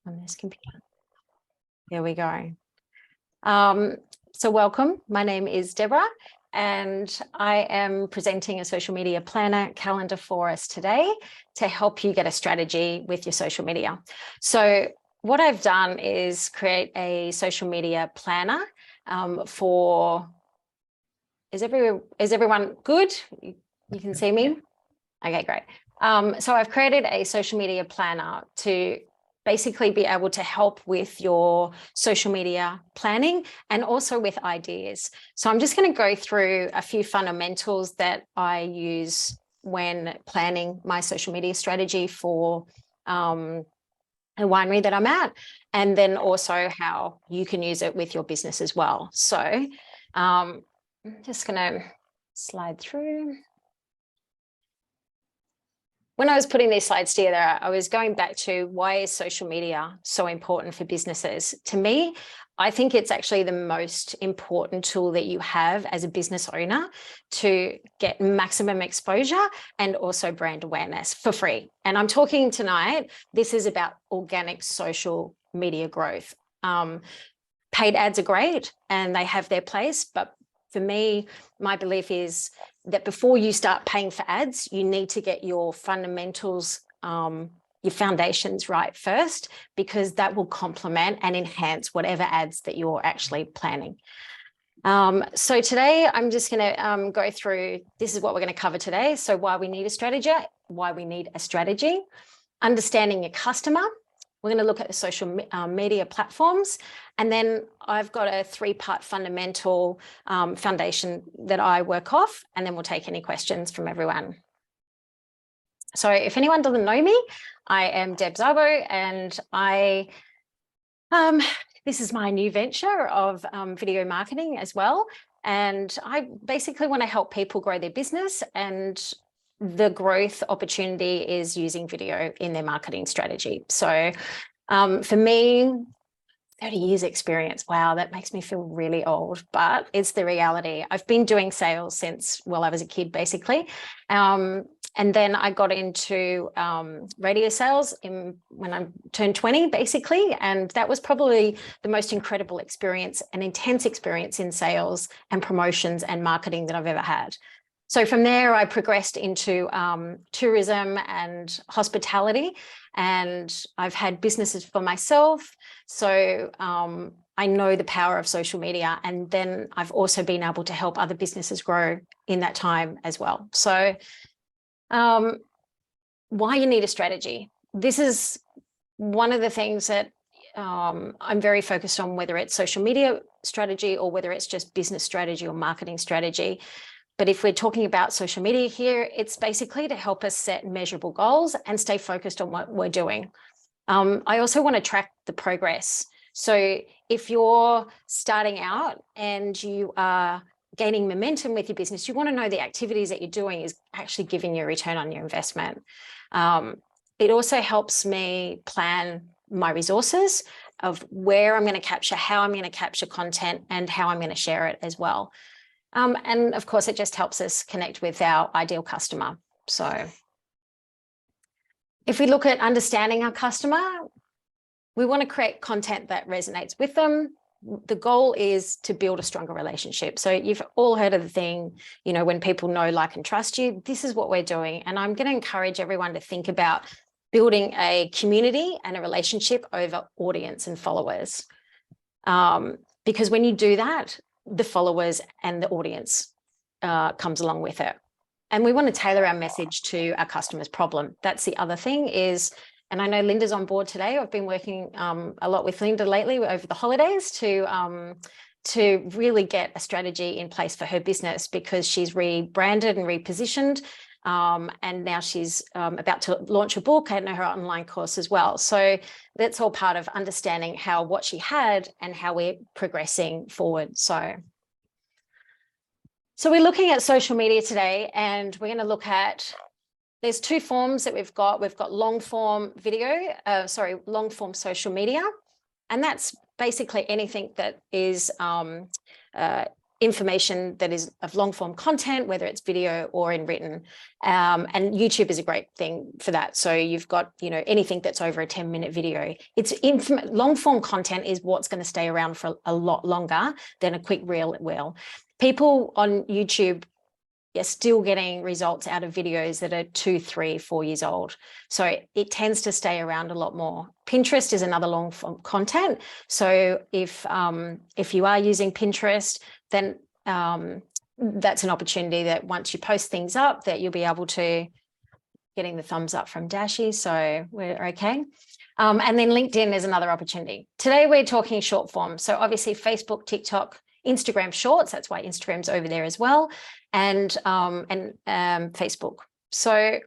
on this computer. There we go. So welcome. My name is Deborah, and I am presenting a social media planner calendar for us today to help you get a strategy with your social media. So what I've done is create a social media planner for, is everyone good? You can see me? Okay, great. So I've created a social media planner to basically be able to help with your social media planning and also with ideas. So I'm just going to go through a few fundamentals that I use when planning my social media strategy for a winery that I'm at, and then also how you can use it with your business as well. So I'm just going to slide through. When I was putting these slides together, I was going back to why is social media so important for businesses? To me, I think it's actually the most important tool that you have as a business owner to get maximum exposure and also brand awareness for free. And I'm talking tonight, this is about organic social media growth. Paid ads are great and they have their place, but for me, my belief is that before you start paying for ads, you need to get your fundamentals, your foundations right first, because that will complement and enhance whatever ads that you're actually planning. So today I'm just going to go through, this is what we're going to cover today. So why we need a strategy, understanding your customer. We're going to look at the social media platforms. And then I've got a 3-part fundamental foundation that I work off, and then we'll take any questions from everyone. So if anyone doesn't know me, I am Deb Szabo, and this is my new venture of video marketing as well. And I basically want to help people grow their business, and the growth opportunity is using video in their marketing strategy. So for me, 30 years experience, wow, that makes me feel really old, but it's the reality. I've been doing sales since, well, I was a kid basically. And then I got into radio sales when I turned 20 basically. And that was probably the most incredible experience, an intense experience in sales and promotions and marketing that I've ever had. So from there, I progressed into tourism and hospitality, and I've had businesses for myself. So I know the power of social media, and then I've also been able to help other businesses grow in that time as well. So why you need a strategy. This is one of the things that I'm very focused on, whether it's social media strategy or whether it's just business strategy or marketing strategy. But if we're talking about social media here, it's basically to help us set measurable goals and stay focused on what we're doing. I also want to track the progress. So if you're starting out and you are gaining momentum with your business, you want to know the activities that you're doing is actually giving you a return on your investment. It also helps me plan my resources of where I'm going to capture, how I'm going to capture content, and how I'm going to share it as well. And of course, it just helps us connect with our ideal customer. So if we look at understanding our customer, we want to create content that resonates with them. The goal is to build a stronger relationship. So you've all heard of the thing, you know, when people know, like, and trust you, this is what we're doing. And I'm going to encourage everyone to think about building a community and a relationship over audience and followers. Because when you do that, the followers and the audience comes along with it. And we want to tailor our message to our customer's problem. That's the other thing is, and I know Linda's on board today. I've been working a lot with Linda lately over the holidays to really get a strategy in place for her business, because she's rebranded and repositioned. And now she's about to launch a book and her online course as well. So that's all part of understanding what she had and how we're progressing forward. So we're looking at social media today, and we're going to look at, there's 2 forms that we've got. We've got long form long form social media. And that's basically anything that is information that is of long form content, whether it's video or in written. And YouTube is a great thing for that. So you've got, anything that's over a 10-minute video. It's long form content is what's going to stay around for a lot longer than a quick reel will. People on YouTube are still getting results out of videos that are 2, 3, 4 years old. So it tends to stay around a lot more. Pinterest is another long form content. So if you are using Pinterest, then that's an opportunity that once you post things up, that you'll be able to, getting the thumbs up from Dashi, so we're okay. And then LinkedIn is another opportunity. Today we're talking short form. So obviously Facebook, TikTok, Instagram Shorts, that's why Instagram's over there as well, and Facebook. So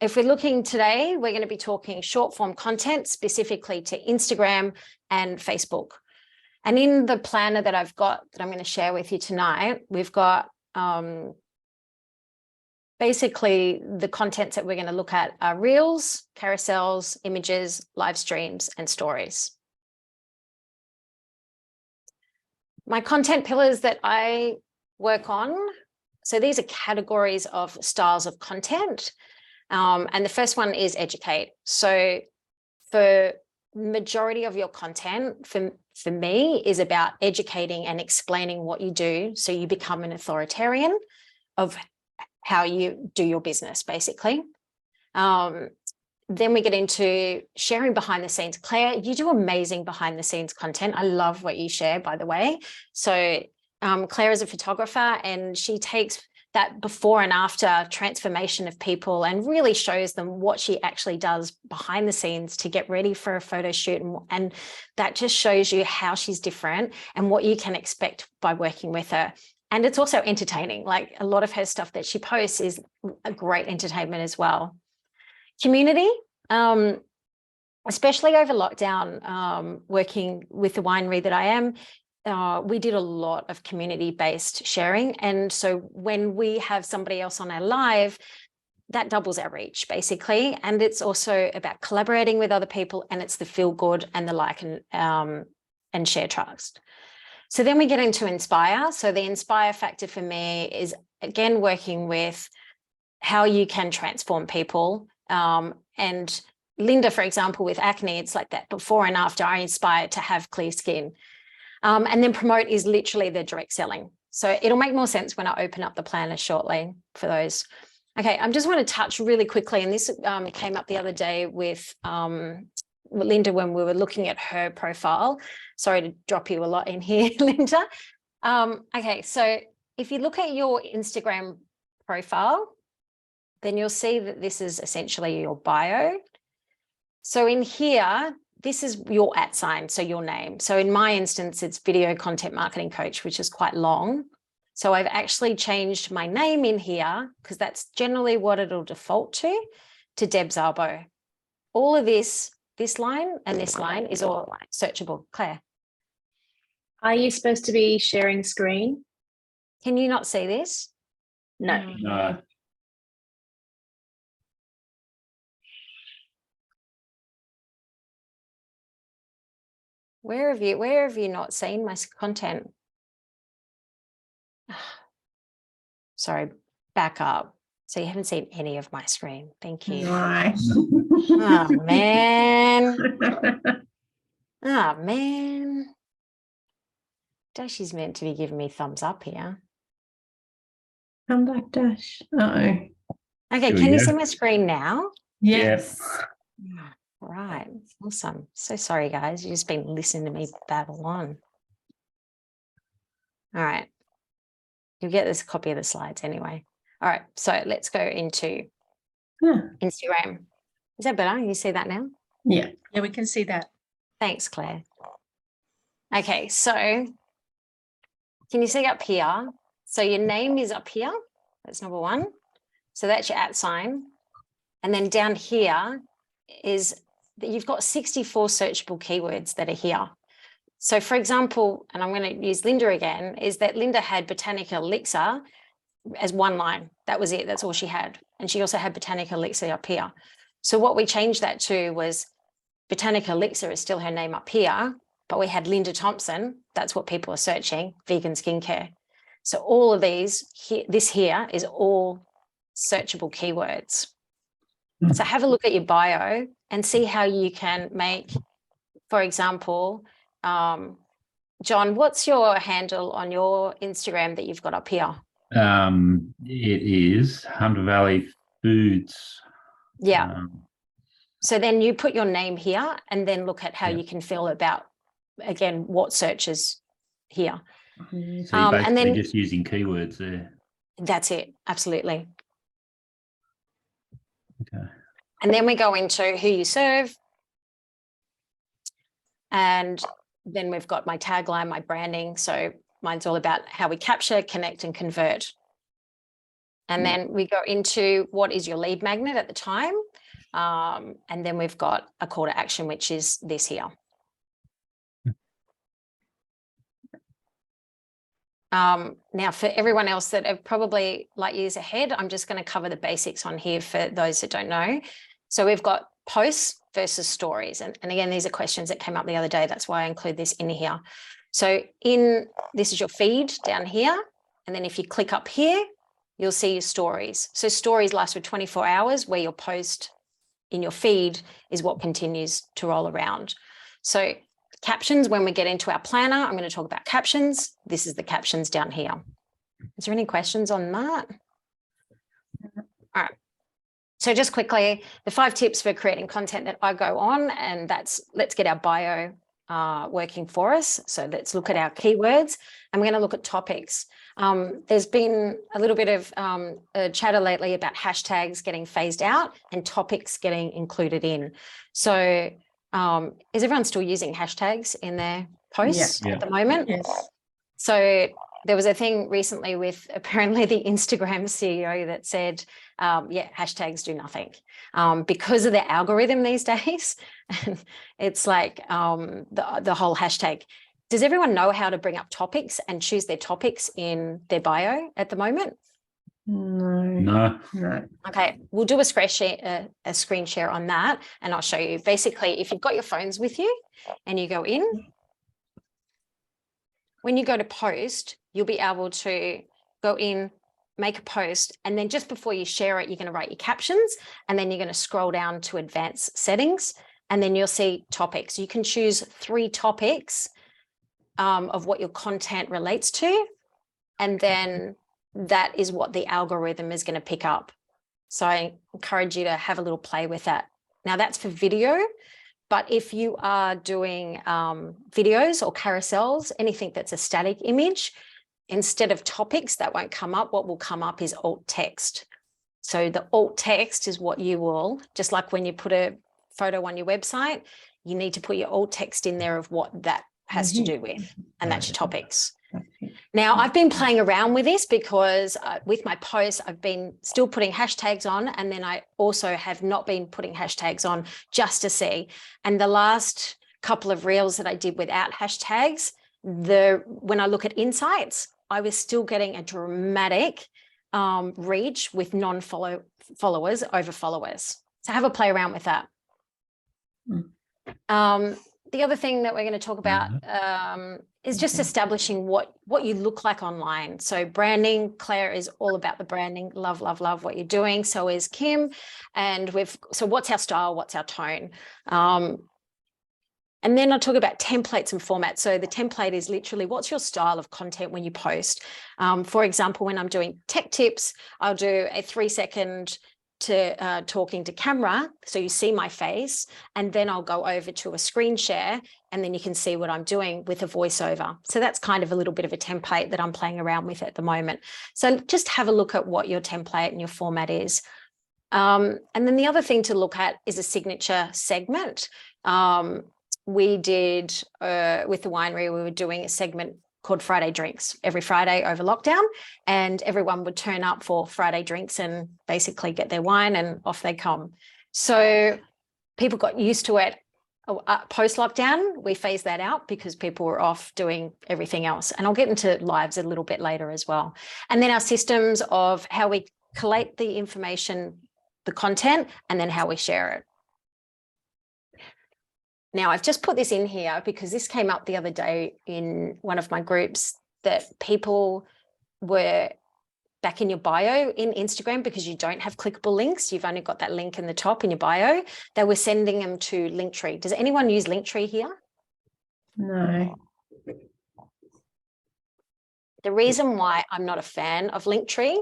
if we're looking today, we're going to be talking short form content specifically to Instagram and Facebook. And in the planner that I've got that I'm going to share with you tonight, we've got basically the contents that we're going to look at are reels, carousels, images, live streams, and stories. My content pillars that I work on, so these are categories of styles of content. And the first one is educate. So for majority of your content, for me, is about educating and explaining what you do so you become an authoritarian of how you do your business, basically. Then we get into sharing behind the scenes. Claire, you do amazing behind the scenes content. I love what you share, by the way. So Claire is a photographer and she takes that before and after transformation of people and really shows them what she actually does behind the scenes to get ready for a photo shoot. And that just shows you how she's different and what you can expect by working with her. And it's also entertaining. Like a lot of her stuff that she posts is a great entertainment as well. Community, especially over lockdown, working with the winery that I am, we did a lot of community-based sharing. And so when we have somebody else on our live, that doubles our reach, basically. And it's also about collaborating with other people, and it's the feel good and the like and share trust. So then we get into inspire. So the inspire factor for me is, again, working with how you can transform people. And Linda, for example, with acne, it's like that before and after I inspire to have clear skin. And then promote is literally the direct selling. So it'll make more sense when I open up the planner shortly for those. Okay, I just want to touch really quickly, and this came up the other day with Linda when we were looking at her profile. Sorry to drop you a lot in here, Linda. Okay, so if you look at your Instagram profile, then you'll see that this is essentially your bio. So in here, this is your @ so your name. So in my instance, it's video content marketing coach, which is quite long. So I've actually changed my name in here because that's generally what it'll default to Deb Szabo. All of this line and this line is all searchable. Claire. Are you supposed to be sharing screen? Can you not see this? No. No. Where have you not seen my content? Sorry, back up. So you haven't seen any of my screen. Thank you. Nice. Oh, man. Oh, man. Dashi's meant to be giving me thumbs up here. Come back, Dash. Okay, can you see my screen now? Yes. Right, awesome. So sorry, guys. You've just been listening to me babble on. All right. You'll get this copy of the slides anyway. All right, so let's go into Instagram. Is that better? You see that now? Yeah. Yeah, we can see that. Thanks, Claire. Okay, so can you see up here? So your name is up here. That's number one. So that's your @. And then down here is that you've got 64 searchable keywords that are here. So for example, and I'm going to use Linda again, is that Linda had botanical elixir as one line. That was it. That's all she had. And she also had botanical elixir up here. So what we changed that to was botanical elixir is still her name up here, but we had Linda Thompson. That's what people are searching, vegan skincare. So all of these, this here is all searchable keywords. So have a look at your bio and see how you can make, for example, John, what's your handle on your Instagram that you've got up here? It is Hunter Valley Foods. Yeah. So then you put your name here and then look at how you can feel about, again, what searches here. So you're basically and then just using keywords there. That's it. Absolutely. Okay. And then we go into who you serve. And then we've got my tagline, my branding. So mine's all about how we capture, connect, and convert. And then we go into what is your lead magnet at the time. And then we've got a call to action, which is this here. Now, for everyone else that are probably light years ahead, I'm just going to cover the basics on here for those that don't know. So we've got posts versus stories. And again, these are questions that came up the other day. That's why I include this in here. So this is your feed down here. And then if you click up here, you'll see your stories. So stories last for 24 hours, where your post in your feed is what continues to roll around. So captions, when we get into our planner, I'm going to talk about captions. This is the captions down here. Is there any questions on that? All right. So just quickly, the 5 tips for creating content that I go on, and that's, let's get our bio working for us. So let's look at our keywords, and we're going to look at topics. There's been a little bit of chatter lately about hashtags getting phased out and topics getting included in. So is everyone still using hashtags in their posts at the moment? Yes. So there was a thing recently with apparently the Instagram CEO that said, hashtags do nothing because of the algorithm these days. It's like the whole hashtag. Does everyone know how to bring up topics and choose their topics in their bio at the moment? No. Okay, we'll do a screen share on that, and I'll show you. Basically, if you've got your phones with you and you go in, when you go to post, you'll be able to go in, make a post, and then just before you share it, you're going to write your captions, and then you're going to scroll down to advanced settings, and then you'll see topics. You can choose 3 topics of what your content relates to, and then that is what the algorithm is going to pick up. So I encourage you to have a little play with that. Now that's for video, but if you are doing videos or carousels, anything that's a static image, instead of topics, that won't come up. What will come up is alt text. So the alt text is what you will, just like when you put a photo on your website, you need to put your alt text in there of what that has to do with, and that's your topics. Now, I've been playing around with this because with my posts, I've been still putting hashtags on, and then I also have not been putting hashtags on just to see. And the last couple of reels that I did without hashtags, when I look at insights, I was still getting a dramatic reach with non-followers over followers. So have a play around with that. The other thing that we're going to talk about is just establishing what you look like online. So branding, Claire is all about the branding. Love, love, love what you're doing. So is Kim. And so what's our style? What's our tone? And then I'll talk about templates and formats. So the template is literally what's your style of content when you post. For example, when I'm doing tech tips, I'll do a 3-second to talking to camera, so you see my face, and then I'll go over to a screen share, and then you can see what I'm doing with a voiceover. So that's kind of a little bit of a template that I'm playing around with at the moment. So just have a look at what your template and your format is. And then the other thing to look at is a signature segment. We did with the winery, we were doing a segment called Friday Drinks every Friday over lockdown, and everyone would turn up for Friday drinks and basically get their wine and off they come. So people got used to it. Post lockdown, we phased that out because people were off doing everything else. And I'll get into lives a little bit later as well. And then our systems of how we collate the information, the content, and then how we share it. Now, I've just put this in here because this came up the other day in one of my groups, that people were back in your bio in Instagram, because you don't have clickable links. You've only got that link in the top in your bio. They were sending them to Linktree. Does anyone use Linktree here? No. The reason why I'm not a fan of Linktree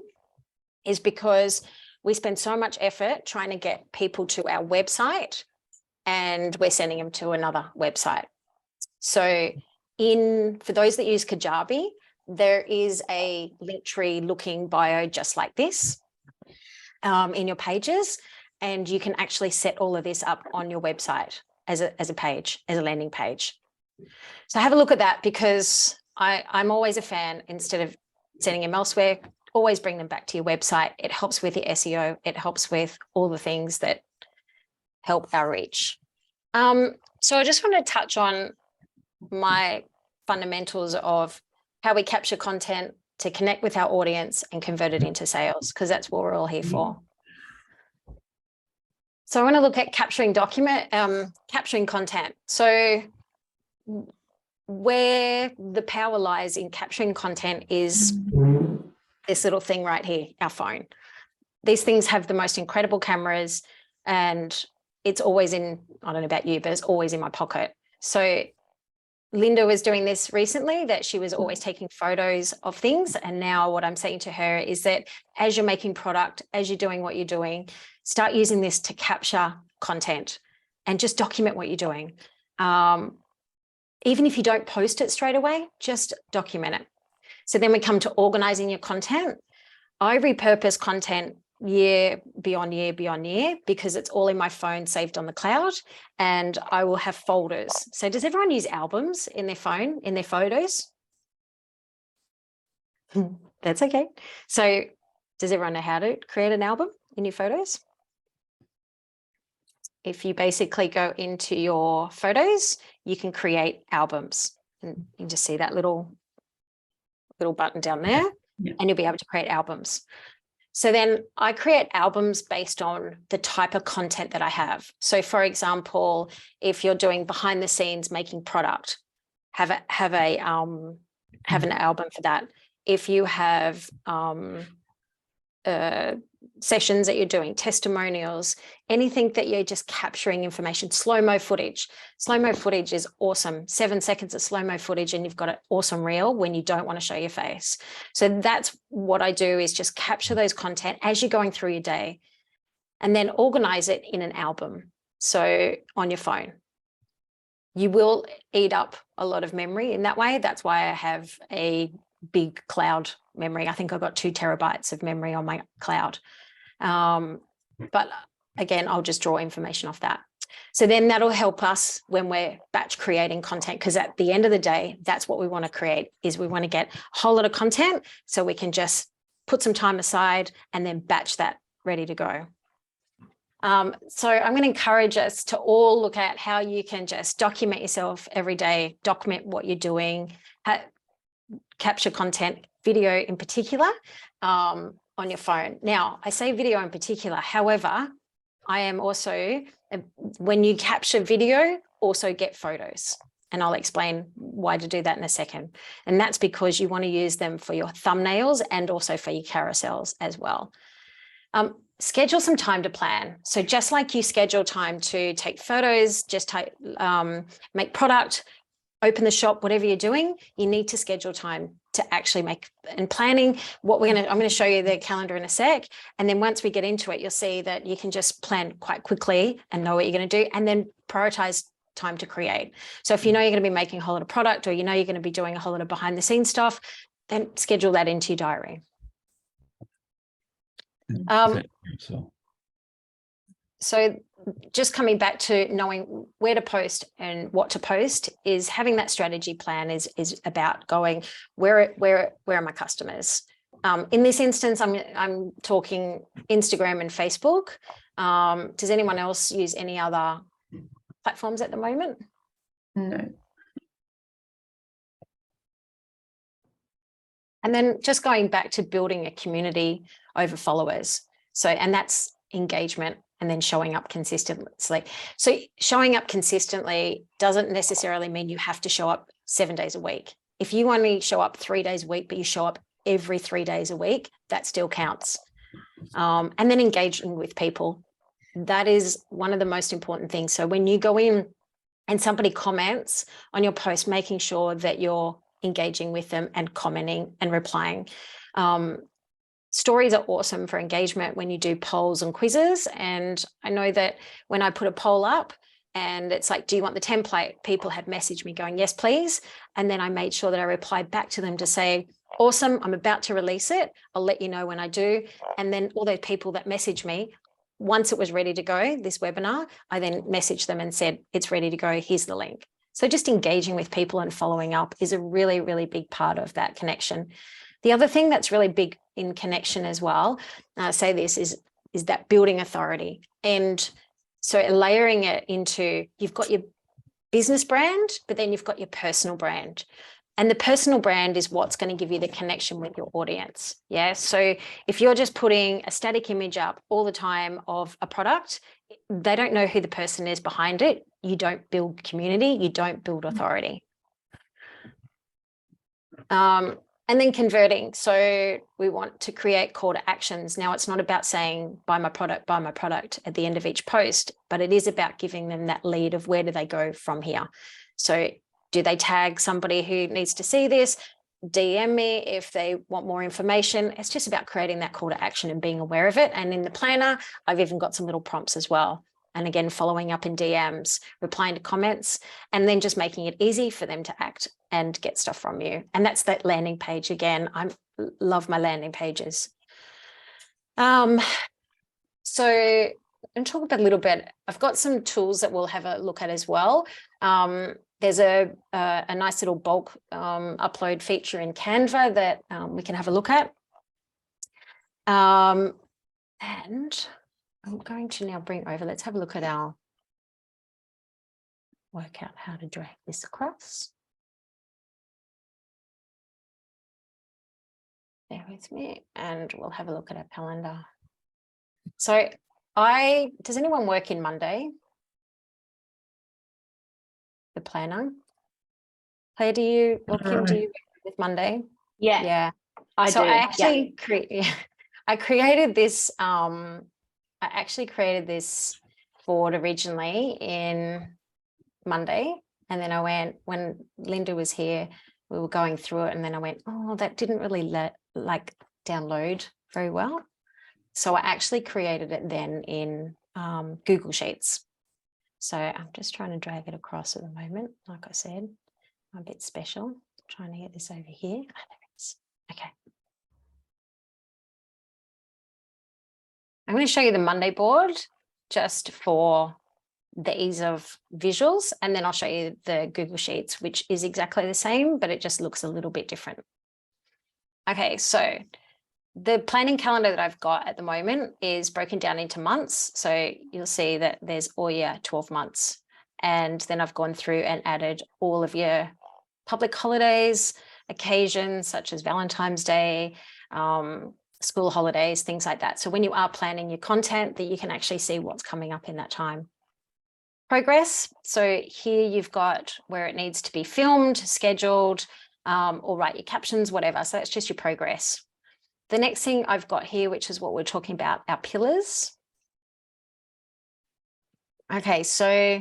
is because we spend so much effort trying to get people to our website and we're sending them to another website. So for those that use Kajabi, there is a Linktree looking bio just like this in your pages, and you can actually set all of this up on your website as a page, as a landing page. So have a look at that, because I'm always a fan. Instead of sending them elsewhere, always bring them back to your website. It helps with your SEO. It helps with all the things that help our reach. So I just want to touch on my fundamentals of how we capture content to connect with our audience and convert it into sales, because that's what we're all here for. So I want to look at capturing content. So where the power lies in capturing content is this little thing right here, our phone. These things have the most incredible cameras, and it's always in, I don't know about you, but it's always in my pocket. So Linda was doing this recently, that she was always taking photos of things. And now what I'm saying to her is that as you're making product, as you're doing what you're doing, start using this to capture content and just document what you're doing. Even if you don't post it straight away, just document it. So then we come to organizing your content. I repurpose content year beyond year, because it's all in my phone saved on the cloud, and I will have folders. So does everyone use albums in their phone, in their photos? That's okay. So does everyone know how to create an album in your photos? If you basically go into your photos, you can create albums, and you just see that little button down there, and you'll be able to create albums. So then I create albums based on the type of content that I have. So for example, if you're doing behind the scenes making product, have an album for that. If you have sessions that you're doing, testimonials, anything that you're just capturing information, slow-mo footage. Slow-mo footage is awesome. 7 seconds of slow-mo footage and you've got an awesome reel when you don't want to show your face. So that's what I do, is just capture those content as you're going through your day and then organize it in an album. So on your phone, you will eat up a lot of memory in that way. That's why I have a big cloud memory. I think I've got 2 terabytes of memory on my cloud. But again, I'll just draw information off that. So then that'll help us when we're batch creating content, because at the end of the day, that's what we want to create, is we want to get a whole lot of content so we can just put some time aside and then batch that ready to go. So I'm going to encourage us to all look at how you can just document yourself every day, document what you're doing, capture content, video in particular, on your phone. Now, I say video in particular, however, I am also, when you capture video, also get photos. And I'll explain why to do that in a second. And that's because you want to use them for your thumbnails and also for your carousels as well. Schedule some time to plan. So just like you schedule time to take photos, just make product, open the shop, whatever you're doing, you need to schedule time to actually make and planning what I'm going to show you the calendar in a sec. And then once we get into it, you'll see that you can just plan quite quickly and know what you're going to do, and then prioritize time to create. So if you know you're going to be making a whole lot of product, or you know you're going to be doing a whole lot of behind the scenes stuff, then schedule that into your diary. So just coming back to knowing where to post and what to post, is having that strategy plan is about going, where are my customers? In this instance, I'm talking Instagram and Facebook. Does anyone else use any other platforms at the moment? No. And then just going back to building a community over followers. So, and that's engagement, and then showing up consistently. So showing up consistently doesn't necessarily mean you have to show up 7 days a week. If you only show up 3 days a week, but you show up every 3 days a week, that still counts. And then engaging with people. That is one of the most important things. So when you go in and somebody comments on your post, making sure that you're engaging with them and commenting and replying. Stories are awesome for engagement when you do polls and quizzes. And I know that when I put a poll up and it's like, do you want the template? People have messaged me going, yes, please. And then I made sure that I replied back to them to say, awesome, I'm about to release it. I'll let you know when I do. And then all those people that messaged me, once it was ready to go, this webinar, I then messaged them and said, it's ready to go. Here's the link. So just engaging with people and following up is a really, really big part of that connection. The other thing that's really big in connection as well, I say this, is that building authority. And so layering it into, you've got your business brand, but then you've got your personal brand. And the personal brand is what's going to give you the connection with your audience. Yeah. So if you're just putting a static image up all the time of a product, they don't know who the person is behind it. You don't build community, you don't build authority. And then converting. So we want to create call to actions. Now, it's not about saying buy my product at the end of each post, but it is about giving them that lead of where do they go from here. So do they tag somebody who needs to see this? DM me if they want more information. It's just about creating that call to action and being aware of it. And in the planner, I've even got some little prompts as well. And again, following up in DMs, replying to comments, and then just making it easy for them to act and get stuff from you. And that's that landing page again. I love my landing pages. So and talk about a little bit. I've got some tools that we'll have a look at as well. There's a nice little bulk upload feature in Canva that we can have a look at. And I'm going to now bring over, let's have a look at our, work out how to drag this across. Bear with me and we'll have a look at our calendar. So does anyone work in Monday? The planner? Claire, do you, or Kim, do you work with Monday? Yeah. Yeah. I so do. I actually I created this, board originally in Monday. And then I went, when Linda was here, we were going through it and then I went, oh, that didn't really download very well. So I actually created it then in Google Sheets. So I'm just trying to drag it across at the moment. Like I said, I'm a bit special. Trying to get this over here. Oh, there it is. Okay. I'm going to show you the Monday board just for the ease of visuals. And then I'll show you the Google Sheets, which is exactly the same, but it just looks a little bit different. Okay, so the planning calendar that I've got at the moment is broken down into months. So you'll see that there's all your 12 months. And then I've gone through and added all of your public holidays, occasions such as Valentine's Day, school holidays, things like that. So when you are planning your content, that you can actually see what's coming up in that time. Progress. So here you've got where it needs to be filmed, scheduled, or write your captions, whatever. So that's just your progress. The next thing I've got here, which is what we're talking about, our pillars. Okay, so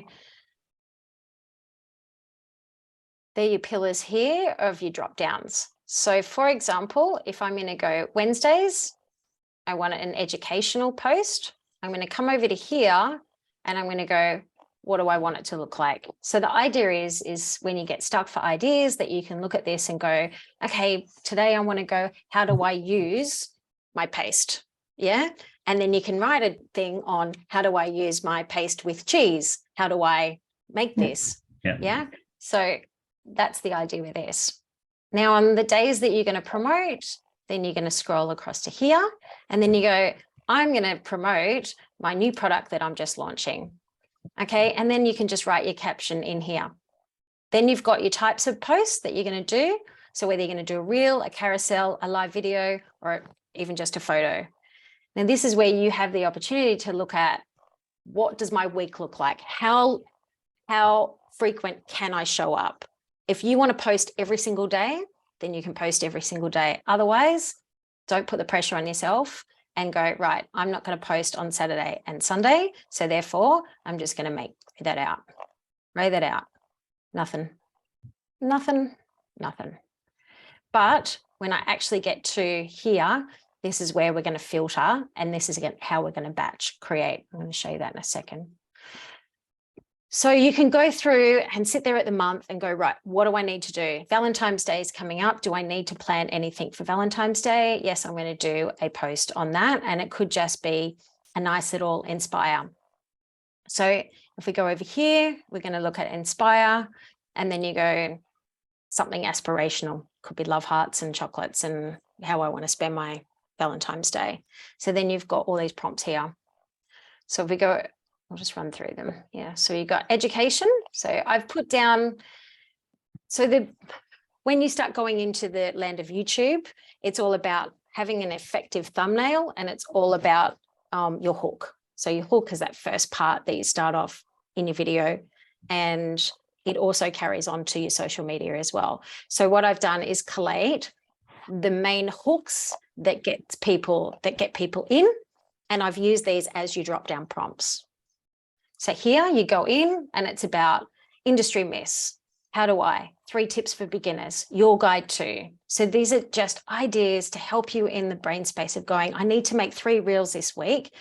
they're your pillars here of your drop downs. So for example, if I'm going to go Wednesdays, I want an educational post. I'm going to come over to here and I'm going to go, what do I want it to look like? So the idea is when you get stuck for ideas that you can look at this and go, okay, today I want to go, how do I use my paste? Yeah. And then you can write a thing on how do I use my paste with cheese? How do I make this? Yeah. So that's the idea with this. Now, on the days that you're going to promote, then you're going to scroll across to here and then you go, I'm going to promote my new product that I'm just launching. Okay. And then you can just write your caption in here. Then you've got your types of posts that you're going to do. So whether you're going to do a reel, a carousel, a live video, or even just a photo. Now, this is where you have the opportunity to look at what does my week look like? How frequent can I show up? If you want to post every single day, then you can post every single day. Otherwise, don't put the pressure on yourself and go, right, I'm not going to post on Saturday and Sunday. So therefore, I'm just going to make that out. Lay that out. Nothing. But when I actually get to here, this is where we're going to filter, and this is how we're going to batch create. I'm going to show you that in a second. So you can go through and sit there at the month and go, right, what do I need to do? Valentine's Day is coming up. Do I need to plan anything for Valentine's Day? Yes, I'm going to do a post on that. And it could just be a nice little inspire. So if we go over here, we're going to look at inspire, and then you go something aspirational. Could be love hearts and chocolates and how I want to spend my Valentine's Day. So then you've got all these prompts here. So if we go, I'll just run through them. Yeah. So you got education. So I've put down, so when you start going into the land of YouTube, it's all about having an effective thumbnail, and it's all about your hook. So your hook is that first part that you start off in your video, and it also carries on to your social media as well. So what I've done is collate the main hooks that get people in, and I've used these as your drop down prompts. So here you go in, and it's about industry myths. How do I? 3 tips for beginners, your guide to. So these are just ideas to help you in the brain space of going, I need to make 3 reels this week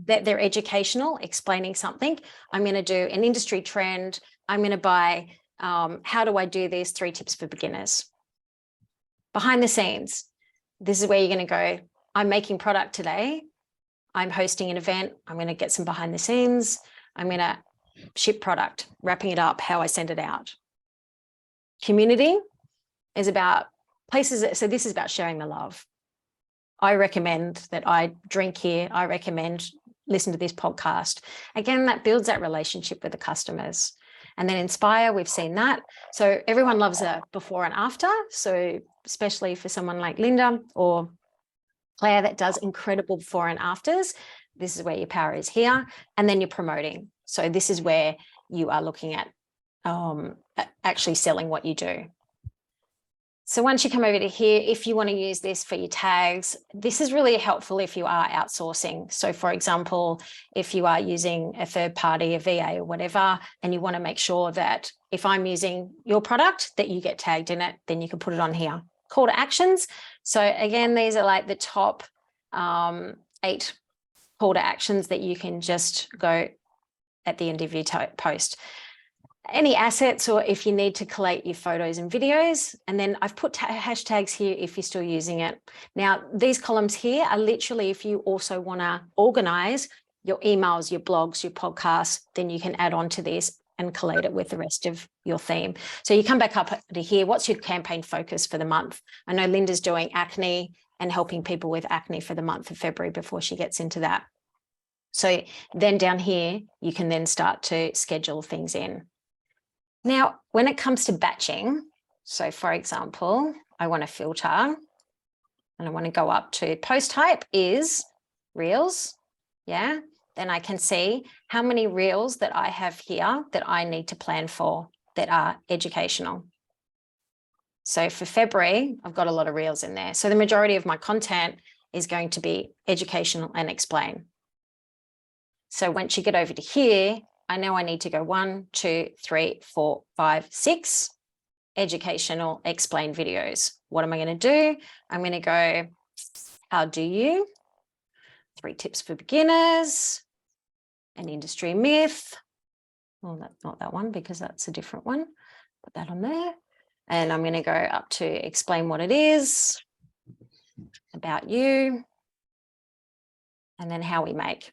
that they're educational, explaining something. I'm going to do an industry trend. I'm going to buy, how do I do this? 3 tips for beginners. Behind the scenes, this is where you're going to go, I'm making product today. I'm hosting an event. I'm going to get some behind the scenes. I'm going to ship product, wrapping it up, how I send it out. Community is about places. So this is about sharing the love. I recommend that I drink here. I recommend listen to this podcast. Again, that builds that relationship with the customers. And then inspire, we've seen that. So everyone loves a before and after. So especially for someone like Linda or Claire that does incredible before and afters, this is where your power is here. And then you're promoting. So this is where you are looking at actually selling what you do. So once you come over to here, if you want to use this for your tags, this is really helpful if you are outsourcing. So for example, if you are using a third party, a VA or whatever, and you want to make sure that if I'm using your product, that you get tagged in it, then you can put it on here. Call to actions. So again, these are like the top 8 call to actions that you can just go at the end of your post. Any assets, or if you need to collate your photos and videos. And then I've put hashtags here if you're still using it. Now, these columns here are literally if you also want to organize your emails, your blogs, your podcasts, then you can add on to this and collate it with the rest of your theme. So you come back up to here. What's your campaign focus for the month? I know Linda's doing acne and helping people with acne for the month of February before she gets into that. So then down here, you can then start to schedule things in. Now, when it comes to batching, so for example, I want to filter and I want to go up to post type is reels. Yeah. Then I can see how many reels that I have here that I need to plan for that are educational. So for February, I've got a lot of reels in there. So the majority of my content is going to be educational and explain. So once you get over to here, I know I need to go 1, 2, 3, 4, 5, 6 educational explain videos. What am I going to do? I'm going to go, how do you? 3 tips for beginners, an industry myth. Well, that's not that one because that's a different one. Put that on there. And I'm going to go up to explain what it is, about you, and then how we make.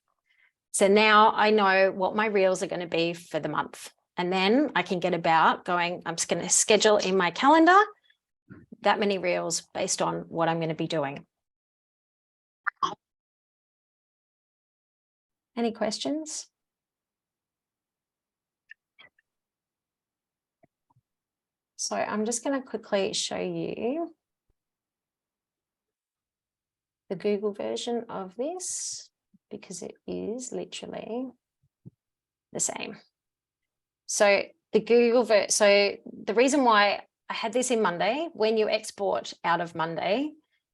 So now I know what my reels are going to be for the month. And then I can get about going, I'm just going to schedule in my calendar that many reels based on what I'm going to be doing. Any questions? So I'm just going to quickly show you the Google version of this because it is literally the same. So the Google so the reason why I had this in Monday. When you export out of Monday,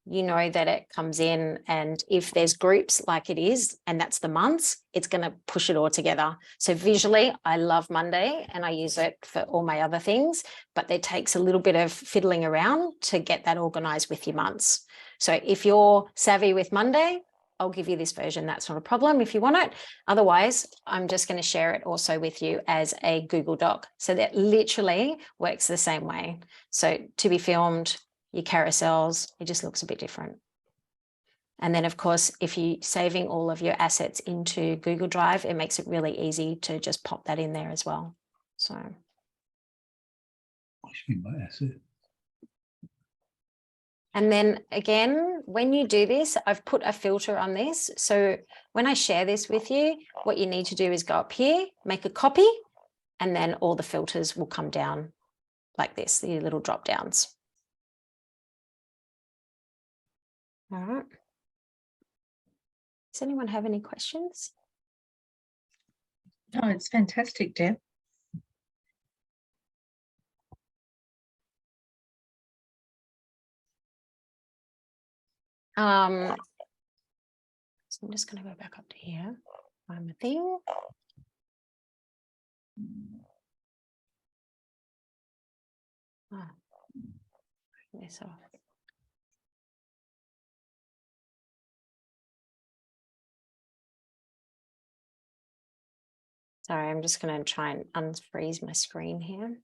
you know that it comes in, and if there's groups like it is, and that's the months, it's going to push it all together. So visually, I love Monday and I use it for all my other things, but it takes a little bit of fiddling around to get that organized with your months. So if you're savvy with Monday, I'll give you this version. That's not a problem if you want it. Otherwise, I'm just going to share it also with you as a Google Doc. So that literally works the same way. So to be filmed, your carousels, it just looks a bit different. And then of course, if you're saving all of your assets into Google Drive, it makes it really easy to just pop that in there as well. So. What should be my asset? And then again, when you do this, I've put a filter on this. So when I share this with you, what you need to do is go up here, make a copy, and then all the filters will come down like this, the little drop downs. All right. Does anyone have any questions? Oh, it's fantastic, Deb. So I'm just going to go back up to here. Find my thing. Oh, this off. Sorry, I'm just going to try and unfreeze my screen here.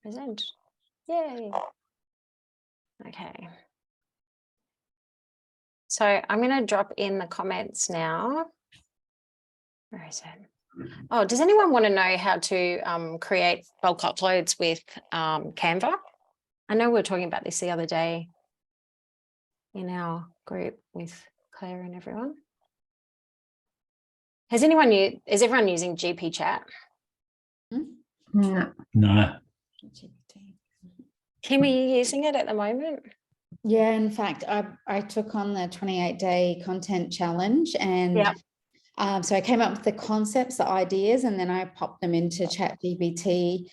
Present. Yay. Okay. So I'm going to drop in the comments now. Where is it? Oh, does anyone want to know how to create bulk uploads with Canva? I know we were talking about this the other day in our group with Claire and everyone. Is everyone using GP chat? No. No. Kim, are you using it at the moment? Yeah, in fact, I took on the 28-day content challenge, and so I came up with the concepts, the ideas, and then I popped them into ChatGPT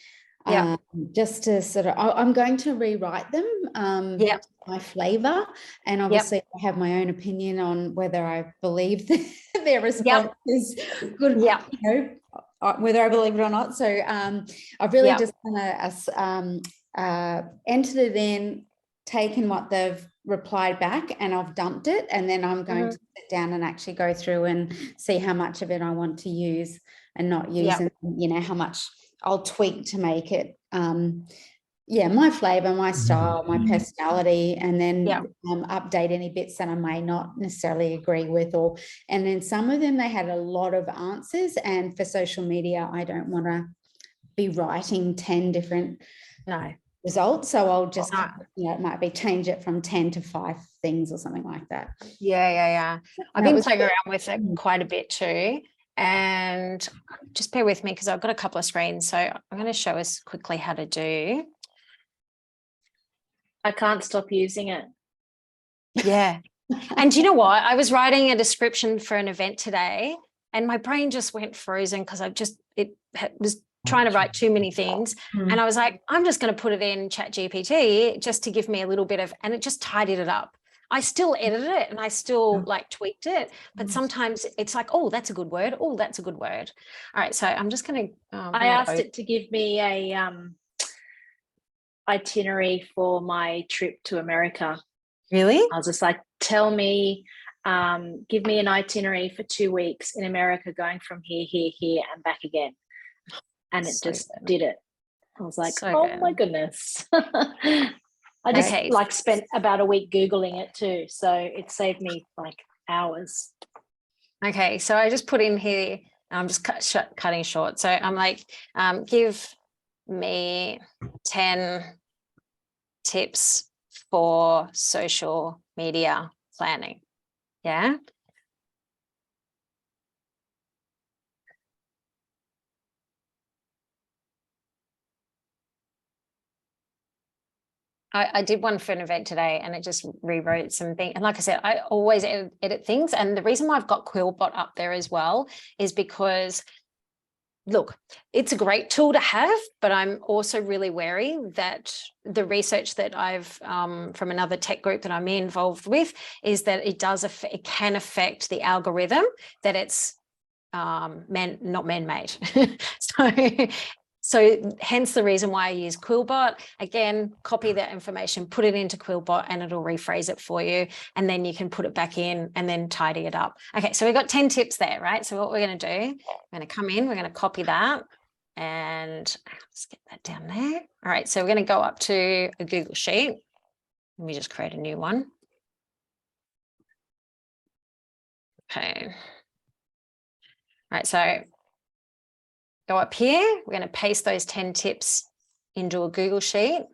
just to sort of, I'm going to rewrite them my flavor, and obviously I have my own opinion on whether I believe their response is good, you know, whether I believe it or not. So I've really just kind of entered it in, taken what they've replied back, and I've dumped it, and then I'm going to sit down and actually go through and see how much of it I want to use and not use, and you know, how much I'll tweak to make it my flavor, my style, my personality, and then update any bits that I may not necessarily agree with. And then some of them, they had a lot of answers, and for social media, I don't want to be writing 10 different results, so I'll just it might be change it from 10 to 5 things or something like that. I've been playing around with it quite a bit too, and just bear with me because I've got a couple of screens, so I'm going to show us quickly how to do. I can't stop using it. And you know what, I was writing a description for an event today and my brain just went frozen because it was trying to write too many things. And I was like, I'm just going to put it in ChatGPT just to give me a little bit of, and it just tidied it up. I still edited it and I still like tweaked it, but sometimes it's like, oh, that's a good word. Oh, that's a good word. All right. So I'm just going to, I asked it to give me a itinerary for my trip to America. Really? I was just like, tell me, give me an itinerary for 2 weeks in America, going from here, here, and back again. And it just did it. I was like, my goodness. I just spent about a week Googling it too. So it saved me like hours. Okay. So I just put in here, I'm just cutting short. So I'm like, give me 10 tips for social media planning. Yeah. I did one for an event today and it just rewrote some things. And like I said, I always edit things. And the reason why I've got Quillbot up there as well is because, look, it's a great tool to have, but I'm also really wary that the research that I've from another tech group that I'm involved with is that it can affect the algorithm, that it's not man-made. So hence the reason why I use Quillbot. Again, copy that information, put it into Quillbot and it'll rephrase it for you. And then you can put it back in and then tidy it up. Okay, so we've got 10 tips there, right? So what we're going to do, we're going to come in, we're going to copy that and let's get that down there. All right, so we're going to go up to a Google Sheet. Let me just create a new one. Okay. All right, so go up here, we're going to paste those 10 tips into a Google Sheet.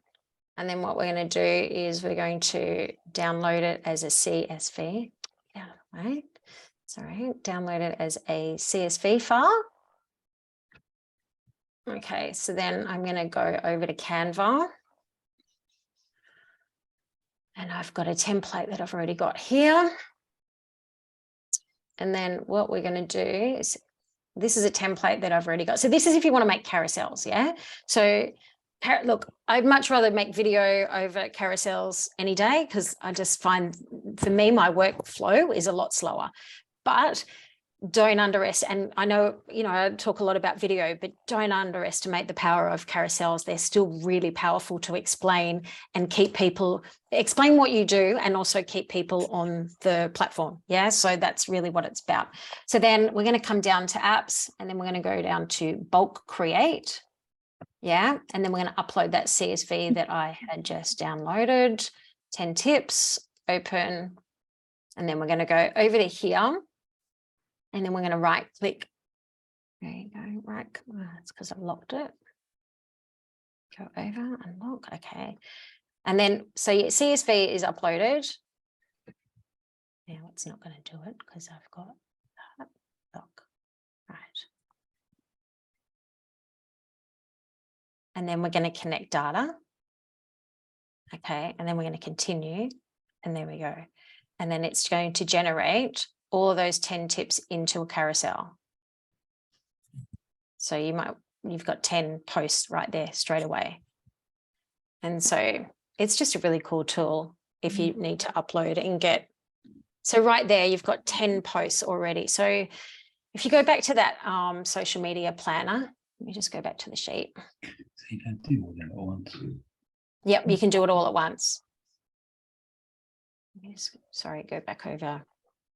And then what we're going to do is we're going to download it as a CSV. Yeah, right. Sorry, download it as a CSV file. Okay, so then I'm going to go over to Canva. And I've got a template that I've already got here. And then what we're going to do is, this is a template that I've already got. So this is if you want to make carousels, yeah? So look, I'd much rather make video over carousels any day because I just find, for me, my workflow is a lot slower. But don't underestimate, and I know, I talk a lot about video, but don't underestimate the power of carousels. They're still really powerful to explain and explain what you do and also keep people on the platform. Yeah, so that's really what it's about. So then we're going to come down to apps and then we're going to go down to bulk create. Yeah, and then we're going to upload that CSV that I had just downloaded, 10 tips, open, and then we're going to go over to here. And then we're going to right click. There you go, right. It's because I locked it. Go over, unlock, okay. And then, so your CSV is uploaded. Now it's not going to do it because I've got that. Look, right. And then we're going to connect data. Okay, and then we're going to continue. And there we go. And then it's going to generate all of those 10 tips into a carousel. So you've got 10 posts right there straight away. And so it's just a really cool tool if you need to upload and get, so right there, you've got 10 posts already. So if you go back to that social media planner, let me just go back to the sheet. So you don't do all that at once. Yep, you can do it all at once. Sorry, go back over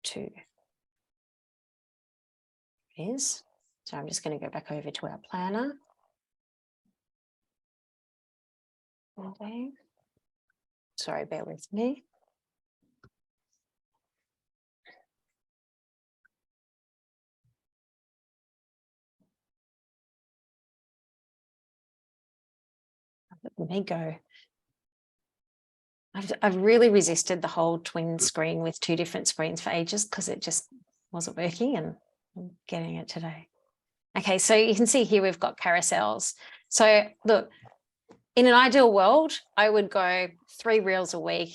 to is. So I'm just going to go back over to our planner. Okay. Sorry, bear with me. Let me go. I've really resisted the whole twin screen with 2 different screens for ages because it just wasn't working, and I'm getting it today. Okay, so you can see here we've got carousels. So look, in an ideal world, I would go 3 reels a week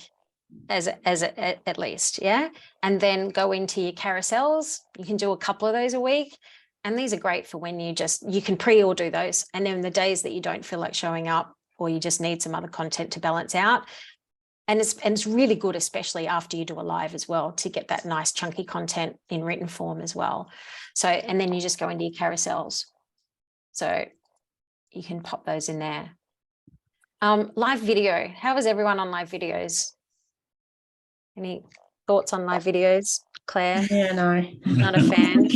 at least, yeah? And then go into your carousels. You can do a couple of those a week. And these are great for when you can pre-order those. And then the days that you don't feel like showing up or you just need some other content to balance out. And it's really good, especially after you do a live as well, to get that nice chunky content in written form as well. So, and then you just go into your carousels. So you can pop those in there. Live video. How is everyone on live videos? Any thoughts on live videos? Claire? Yeah, no. Not a fan.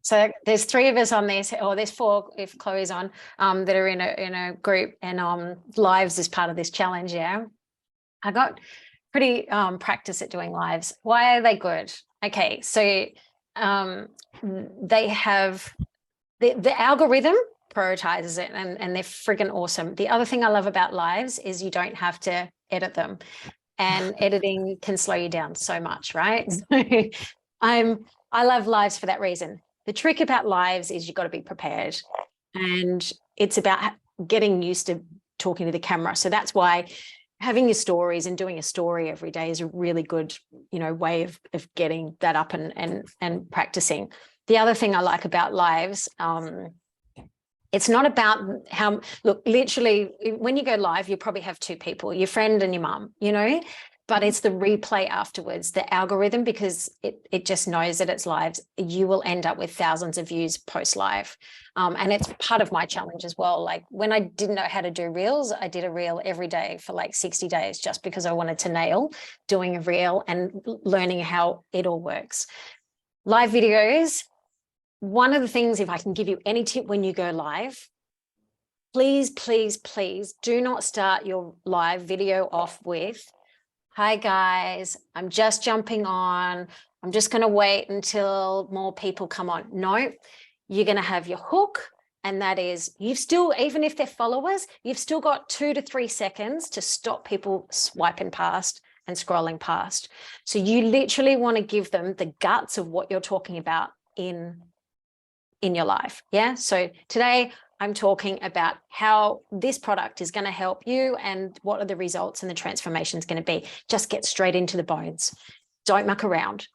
So there's 3 of us on this, or there's 4 if Chloe's on, that are in a group, and lives is part of this challenge. Yeah, I got pretty practice at doing lives. Why are they good? Okay, so they have the algorithm prioritizes it, and they're friggin' awesome. The other thing I love about lives is you don't have to edit them, and editing can slow you down so much, right? So I love lives for that reason. The trick about lives is you've got to be prepared, and it's about getting used to talking to the camera. So that's why having your stories and doing a story every day is a really good, way of getting that up and practicing. The other thing I like about lives, it's not about look, literally, when you go live, you probably have two people, your friend and your mum, but it's the replay afterwards, the algorithm, because it just knows that it's lives. You will end up with thousands of views post live. And it's part of my challenge as well. Like when I didn't know how to do reels, I did a reel every day for like 60 days, just because I wanted to nail doing a reel and learning how it all works. Live videos. One of the things, if I can give you any tip when you go live, please, please, please do not start your live video off with, "Hi guys, I'm just jumping on. I'm just going to wait until more people come on." No, you're going to have your hook. And that is, you've still, even if they're followers, you've still got 2 to 3 seconds to stop people swiping past and scrolling past. So you literally want to give them the guts of what you're talking about in your life. Yeah. So today I'm talking about how this product is going to help you and what are the results and the transformations going to be. Just get straight into the bones. Don't muck around.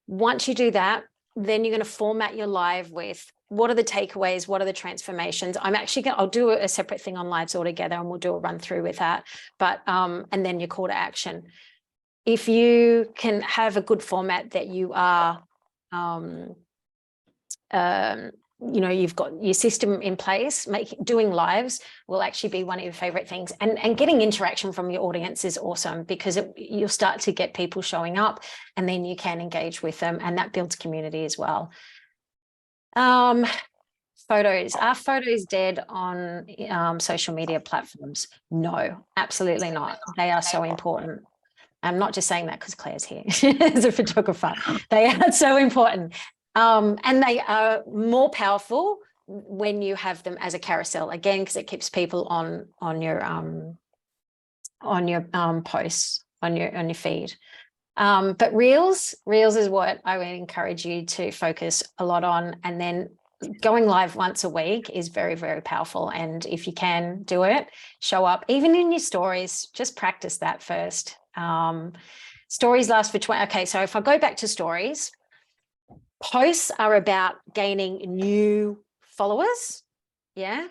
Once you do that, then you're going to format your live with what are the takeaways, what are the transformations. I'll do a separate thing on lives altogether, and we'll do a run through with that. But and then your call to action. If you can have a good format that you are you've got your system in place, doing lives will actually be one of your favorite things. And getting interaction from your audience is awesome, because you'll start to get people showing up, and then you can engage with them, and that builds community as well. Photos. Are photos dead on social media platforms? No, absolutely not. They are so important. I'm not just saying that because Claire's here as a photographer. They are so important. And they are more powerful when you have them as a carousel, again, because it keeps people on your posts, on your feed. But reels is what I would encourage you to focus a lot on. And then going live once a week is very, very powerful. And if you can do it, show up, even in your stories, just practice that first. Stories last for 20. Okay, so if I go back to stories, posts are about gaining new followers, yeah,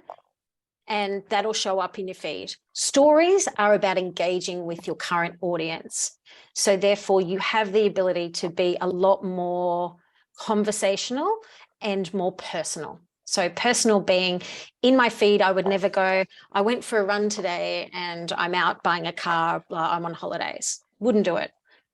and that'll show up in your feed. Stories are about engaging with your current audience. So therefore, you have the ability to be a lot more conversational and more personal. So personal being, in my feed, I would never go, "I went for a run today and I'm out buying a car, I'm on holidays." Wouldn't do it.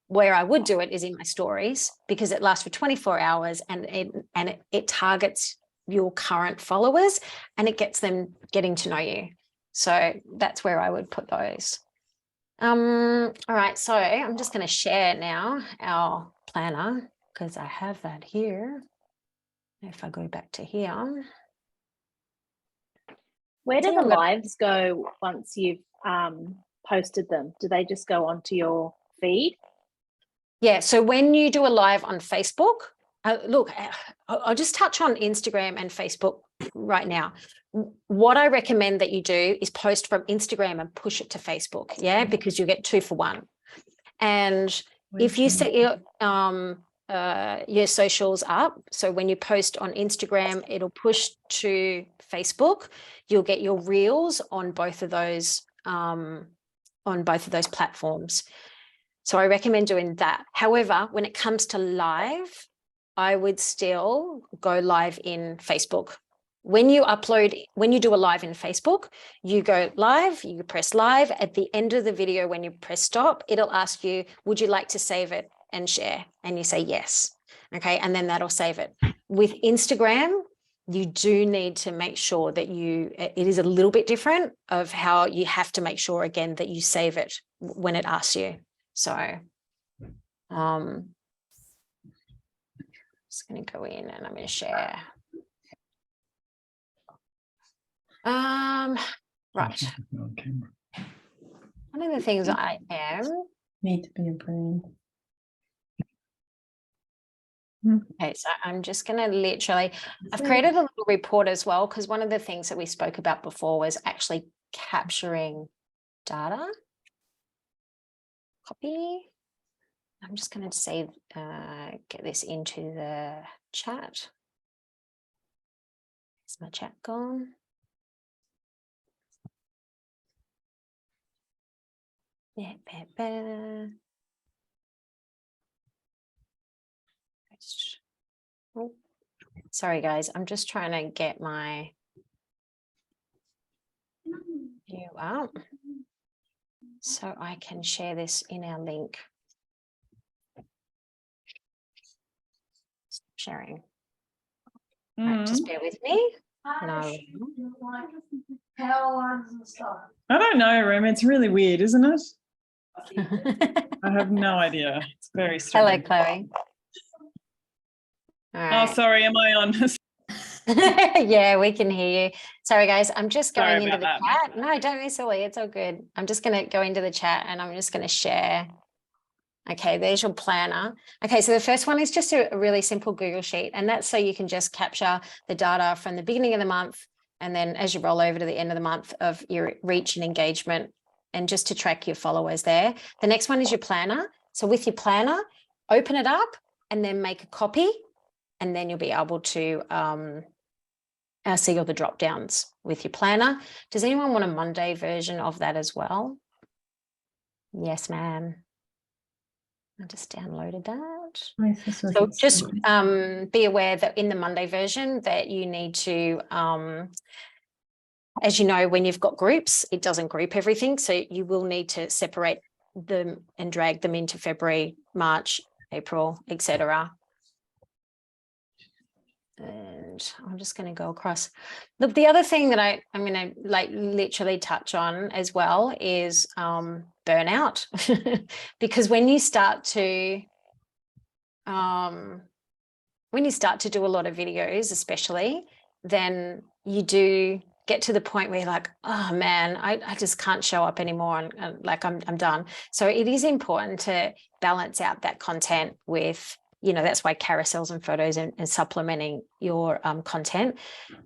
Where I would do it is in my stories, because it lasts for 24 hours and it targets your current followers and it gets them getting to know you. So that's where I would put those. All right, so I'm just going to share now our planner, because I have that here. If I go back to here. Where do the lives go once you've posted them? Do they just go onto your feed? Yeah, so when you do a live on Facebook, look, I'll just touch on Instagram and Facebook right now. What I recommend that you do is post from Instagram and push it to Facebook, yeah, because you get 2 for 1. And if you set your socials up, so when you post on Instagram, it'll push to Facebook. You'll get your reels on both of those platforms. So I recommend doing that. However, when it comes to live, I would still go live in Facebook. When you do a live in Facebook, you go live, you press live. At the end of the video, when you press stop, it'll ask you, would you like to save it and share? And you say yes. Okay, and then that'll save it. With Instagram, you do need to make sure that it is a little bit different of how you have to make sure, again, that you save it when it asks you. So just going to go in and I'm going to share. Right. One of the things I need to be a brand. Okay, so I'm just going to I've created a little report as well, because one of the things that we spoke about before was actually capturing data. Copy. I'm just going to save, get this into the chat. Is my chat gone? Yeah, oh, sorry guys, I'm just trying to get my view up so I can share this in our link. Sharing. Right, just bear with me. No. I don't know, Rem. It's really weird, isn't it? I have no idea. It's very strange. Hello, Chloe. All right. Oh, sorry. Am I on? Yeah, we can hear you. Sorry, guys. I'm just going Sorry into the about chat. No, don't be silly. It's all good. I'm just going to go into the chat and I'm just going to share. Okay, there's your planner. Okay, so the first one is just a really simple Google sheet, and that's so you can just capture the data from the beginning of the month and then as you roll over to the end of the month of your reach and engagement, and just to track your followers there. The next one is your planner. So with your planner, open it up and then make a copy, and then you'll be able to see all the drop downs with your planner. Does anyone want a Monday version of that as well? Yes, ma'am. I just downloaded that. So just be aware that in the Monday version that you need to, as you know, when you've got groups, it doesn't group everything. So you will need to separate them and drag them into February, March, April, etc. And I'm just going to go across. Look, the other thing that I'm going to like literally touch on as well is burnout, because when you start to do a lot of videos, especially, then you do get to the point where you're like, oh man, I just can't show up anymore, and like I'm done. So it is important to balance out that content with, you know, that's why carousels and photos and supplementing your content,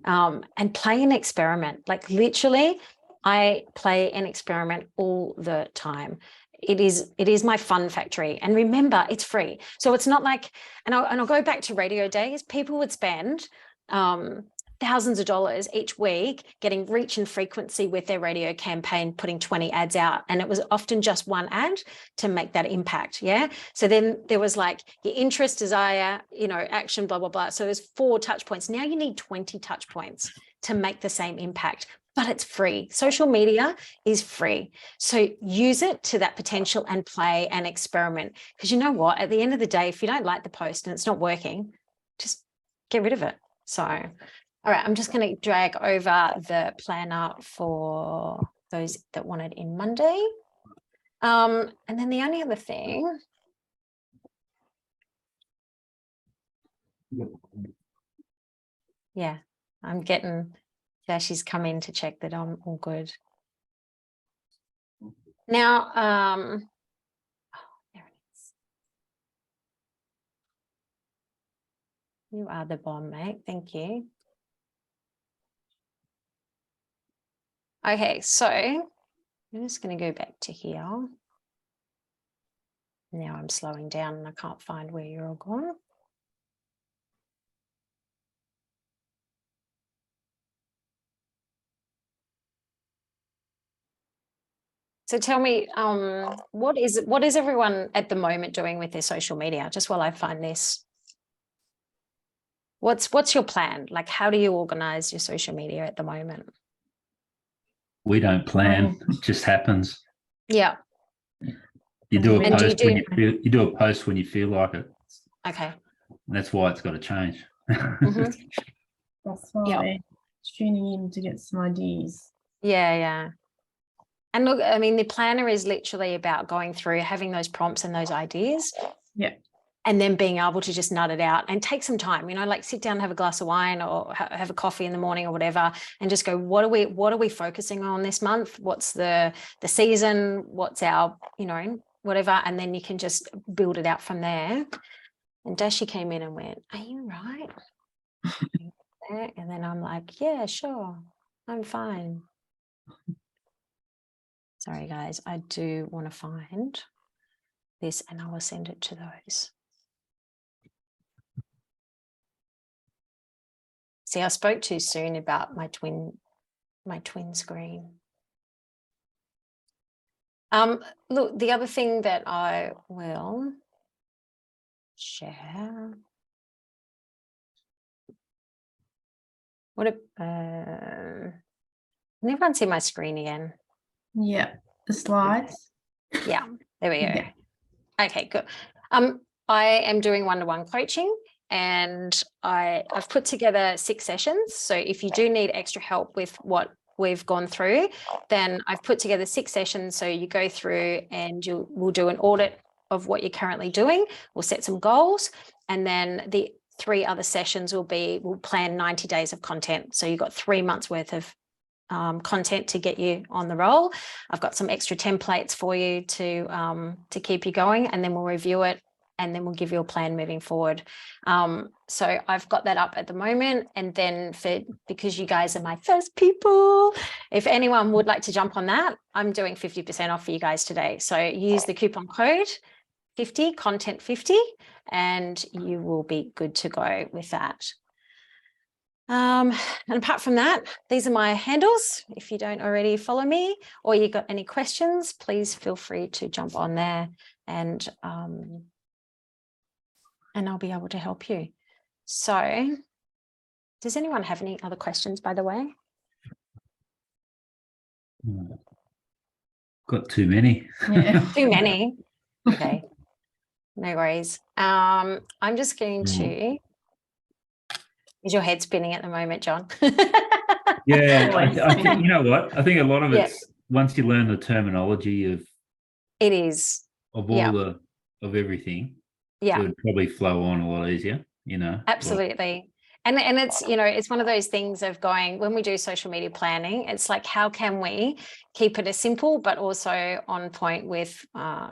and play an experiment. Like literally, I play an experiment all the time. It is my fun factory. And remember, it's free. So it's not like, and I'll go back to radio days, people would spend thousands of dollars each week getting reach and frequency with their radio campaign, putting 20 ads out. And it was often just one ad to make that impact. Yeah. So then there was like your interest, desire, you know, action, blah, blah, blah. So there's 4 touch points. Now you need 20 touch points to make the same impact, but it's free. Social media is free. So use it to that potential and play and experiment. Because you know what, at the end of the day, if you don't like the post and it's not working, just get rid of it. So, all right, I'm just going to drag over the planner for those that want it in Monday. And then the only other thing. Yeah, I'm getting, yeah, she's come in to check that I'm all good. Now, oh, there it is. You are the bomb, mate. Thank you. Okay, so I'm just going to go back to here. Now I'm slowing down and I can't find where you're all gone. So tell me, what is everyone at the moment doing with their social media? Just while I find this. What's your plan? Like, how do you organize your social media at the moment? We don't plan; it just happens. Yeah. You do a And post when you do a post when you feel like it. Okay. And that's why it's got to change. Mm-hmm. That's why tuning in to get some ideas. Yeah, yeah. And look, I mean, the planner is literally about going through, having those prompts and those ideas. Yeah. And then being able to just nut it out and take some time, you know, like sit down and have a glass of wine or have a coffee in the morning or whatever, and just go, what are we focusing on this month? What's the season? What's our, you know, whatever. And then you can just build it out from there. And Dashi came in and went, are you right? And then I'm like, yeah, sure, I'm fine. Sorry, guys, I do want to find this and I will send it to those. See, I spoke too soon about my twin screen. Look, the other thing that I will share. Can everyone see my screen again? Yeah, the slides. Yeah, there we go. Yeah. Okay, good. I am doing one-to-one coaching, and I've put together 6 sessions. So if you do need extra help with what we've gone through, then I've put together 6 sessions. So you go through and we'll do an audit of what you're currently doing. We'll set some goals, and then the 3 other sessions we'll plan 90 days of content. So you've got 3 months worth of content to get you on the roll. I've got some extra templates for you to keep you going, and then we'll review it, and then we'll give you a plan moving forward. So I've got that up at the moment, and then because you guys are my first people, if anyone would like to jump on that, I'm doing 50% off for you guys today. So use the coupon code 50 content 50, and you will be good to go with that. And apart from that, these are my handles. If you don't already follow me or you got any questions, please feel free to jump on there, and I'll be able to help you. So does anyone have any other questions, by the way? Got too many. Yeah. Too many. Okay, no worries. I'm just going to. Is your head spinning at the moment, John? Yeah, I think, you know what? I think a lot of Yeah. it's once you learn the terminology of It is. all Yeah. of everything, Yeah. it would probably flow on a lot easier, you know. Absolutely. And it's, you know, it's one of those things of going, when we do social media planning, it's like, how can we keep it as simple, but also on point with,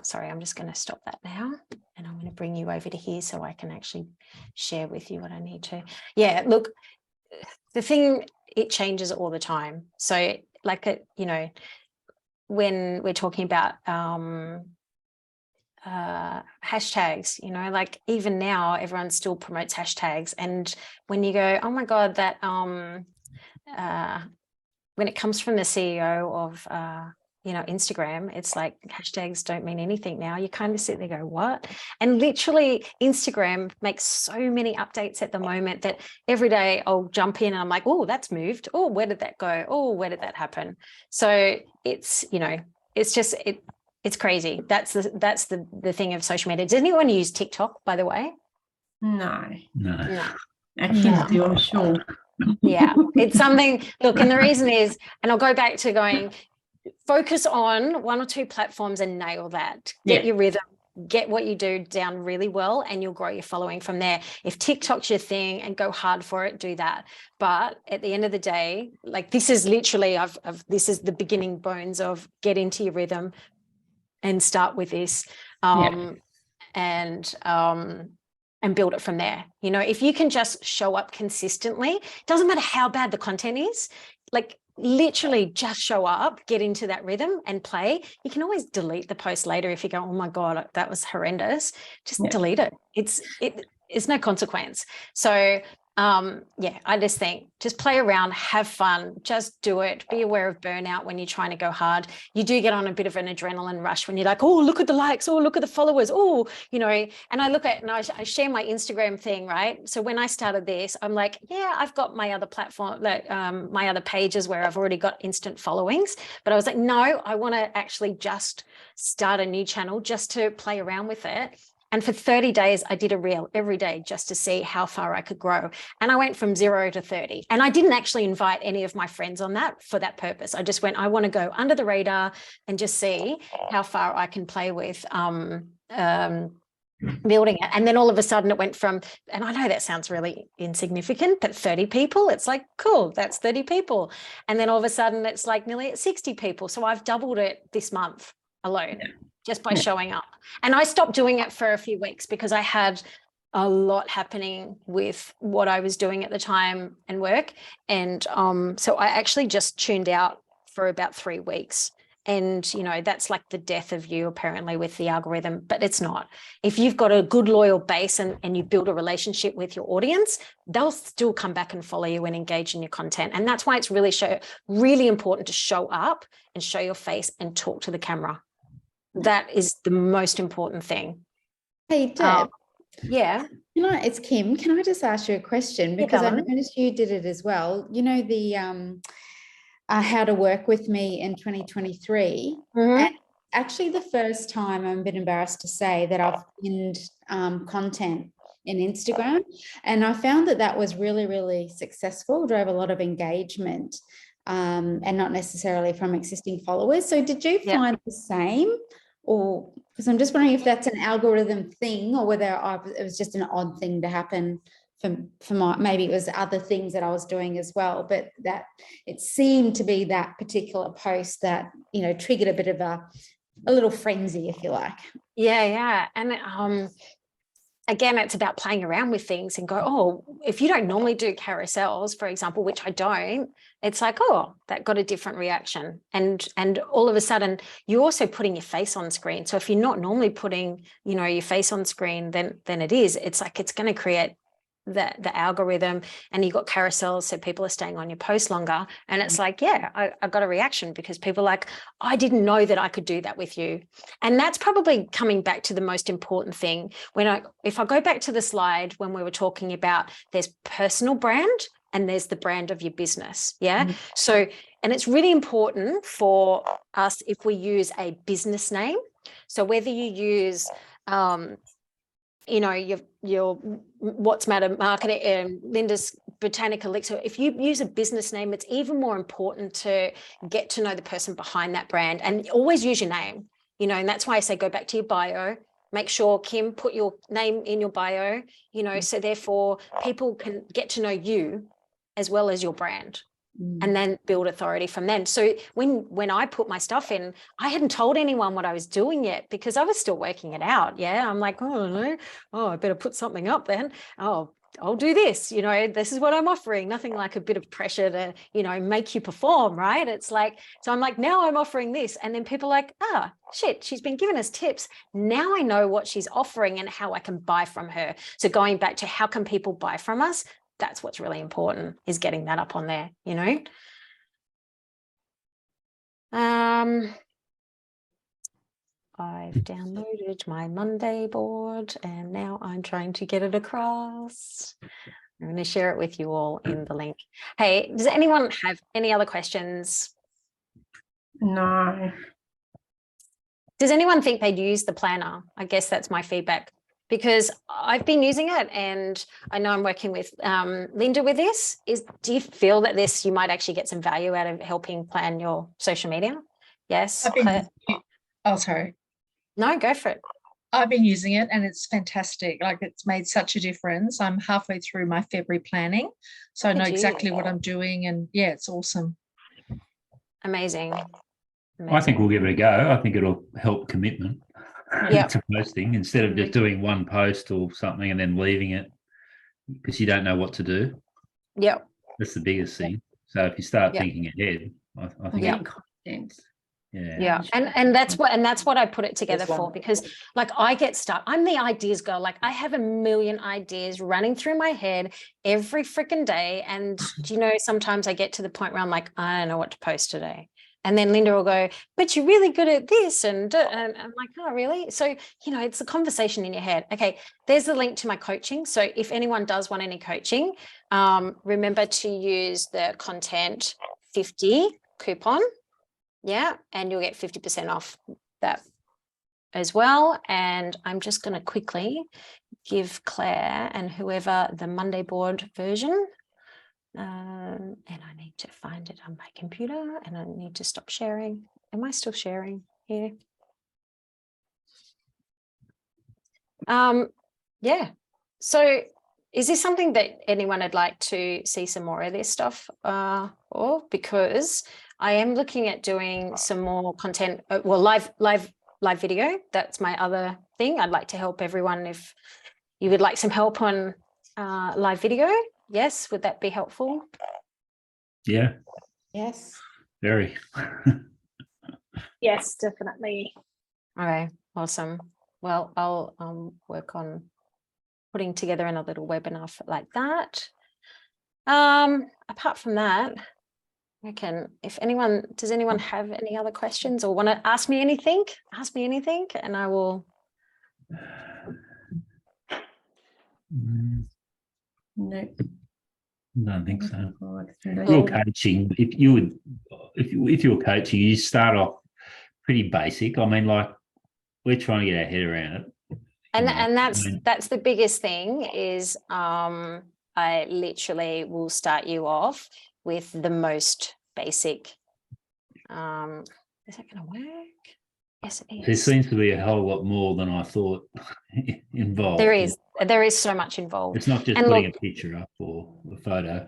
sorry, I'm just going to stop that now. And I'm going to bring you over to here so I can actually share with you what I need to. Yeah, look, the thing, it changes all the time. So like, you know, when we're talking about, hashtags, you know, like even now everyone still promotes hashtags, and when you go, oh my god, that when it comes from the CEO of you know, Instagram, it's like hashtags don't mean anything now. You kind of sit there and go, what? And literally Instagram makes so many updates at the moment that every day I'll jump in and I'm like, oh, that's moved. Oh, where did that go? Oh, where did that happen? So it's, you know, it's just it's crazy. That's the thing of social media. Does anyone use TikTok, by the way? No. No. Actually, do, I'm sure. Yeah, it's something. Look, and the reason is, and I'll go back to going, focus on 1 or 2 platforms and nail that. Get your rhythm, get what you do down really well, and you'll grow your following from there. If TikTok's your thing and go hard for it, do that. But at the end of the day, like this is literally, this is the beginning bones of get into your rhythm and start with this, and build it from there. You know, if you can just show up consistently, doesn't matter how bad the content is, like literally just show up, get into that rhythm and play. You can always delete the post later if you go, oh my God, that was horrendous. Just delete it. It's no consequence. So yeah, I just think just play around, have fun, just do it. Be aware of burnout when you're trying to go hard. You do get on a bit of an adrenaline rush when you're like, oh, look at the likes, oh, look at the followers, oh, you know, and I look at, and I share my Instagram thing, right? So when I started this, I'm like, yeah, I've got my other platform, like my other pages where I've already got instant followings, but I was like, no, I want to actually just start a new channel just to play around with it. And for 30 days, I did a reel every day just to see how far I could grow. And I went from 0 to 30. And I didn't actually invite any of my friends on that for that purpose. I just went, I want to go under the radar and just see how far I can play with building it. And then all of a sudden it went from, and I know that sounds really insignificant, but 30 people, it's like, cool, that's 30 people. And then all of a sudden it's like nearly at 60 people. So I've doubled it this month alone. Just by showing up. And I stopped doing it for a few weeks because I had a lot happening with what I was doing at the time and work. And so I actually just tuned out for about 3 weeks. And, you know, that's like the death of you apparently with the algorithm, but it's not. If you've got a good loyal base and you build a relationship with your audience, they'll still come back and follow you and engage in your content. And that's why it's really important to show up and show your face and talk to the camera. That is the most important thing. Hey, Deb. Yeah. It's Kim. Can I just ask you a question? Because I noticed you did it as well. You know, the how to work with me in 2023. And actually the first time, I'm a bit embarrassed to say, that I've pinned content in Instagram, and I found that was really, really successful, drove a lot of engagement, and not necessarily from existing followers. So did you find the same? Or because I'm just wondering if that's an algorithm thing, or whether it was just an odd thing to happen for my, maybe it was other things that I was doing as well, but that it seemed to be that particular post that, you know, triggered a bit of a little frenzy, if you like. Yeah. And again, it's about playing around with things and go, oh, if you don't normally do carousels, for example, which I don't, it's like, oh, that got a different reaction. And all of a sudden you're also putting your face on screen. So if you're not normally putting, you know, your face on screen, then it's like, it's going to create the algorithm, and you got carousels, so people are staying on your post longer. And it's like, yeah, I got a reaction because people are like, I didn't know that I could do that with you. And that's probably coming back to the most important thing. If I go back to the slide when we were talking about, there's personal brand and there's the brand of your business. Yeah. So, and it's really important for us if we use a business name. So whether you use you know, your What's Matter Marketing, Linda's Botanic Elixir, if you use a business name, it's even more important to get to know the person behind that brand, and always use your name, you know, and that's why I say go back to your bio. Make sure, Kim, put your name in your bio, you know, so therefore people can get to know you as well as your brand. And then build authority from then. So when I put my stuff in, I hadn't told anyone what I was doing yet because I was still working it out. Yeah. I'm like, oh no, I better put something up then. Oh, I'll do this, you know, this is what I'm offering. Nothing like a bit of pressure to, you know, make you perform, right? It's like, so I'm like, now I'm offering this. And then people are like, shit, she's been giving us tips. Now I know what she's offering and how I can buy from her. So going back to how can people buy from us? That's what's really important, is getting that up on there, you know. I've downloaded my Monday board and now I'm trying to get it across. I'm going to share it with you all in the link. Hey, does anyone have any other questions? No. Does anyone think they'd use the planner? I guess that's my feedback, because I've been using it and I know I'm working with Linda with this. Do you feel that you might actually get some value out of helping plan your social media? Yes. Sorry. No, go for it. I've been using it and it's fantastic. Like, it's made such a difference. I'm halfway through my February planning, so I know exactly what I'm doing, and yeah, it's awesome. Amazing. I think we'll give it a go. I think it'll help commitment to posting, instead of just doing one post or something and then leaving it because you don't know what to do. Yep. That's the biggest thing. So if you start thinking ahead, I think content. Yeah. And that's what I put it together for, because like I get stuck. I'm the ideas girl. Like I have a million ideas running through my head every freaking day. And you know, sometimes I get to the point where I'm like, I don't know what to post today. And then Linda will go, but you're really good at this. And I'm like, oh, really? So, you know, it's a conversation in your head. Okay, there's the link to my coaching. So if anyone does want any coaching, remember to use the Content 50 coupon. Yeah, and you'll get 50% off that as well. And I'm just going to quickly give Claire and whoever the Monday board version. And I need to find it on my computer and I need to stop sharing. Am I still sharing here? Yeah. So is this something that anyone would like to see some more of this stuff? Or because I am looking at doing some more content, well, live video. That's my other thing. I'd like to help everyone. If you would like some help on live video, yes, would that be helpful? Yeah. Yes. Very. Yes, definitely. Okay, awesome. Well, I'll work on putting together another little webinar like that. Apart from that, if does anyone have any other questions or want to ask me anything, and I will. Nope. I don't think so. If You're coaching. If you're coaching, you start off pretty basic. I mean, like, we're trying to get our head around it. And that's the biggest thing is I literally will start you off with the most basic. Is that going to work? Yes, it is. There seems to be a whole lot more than I thought involved. There is so much involved. It's not just putting a picture up or a photo,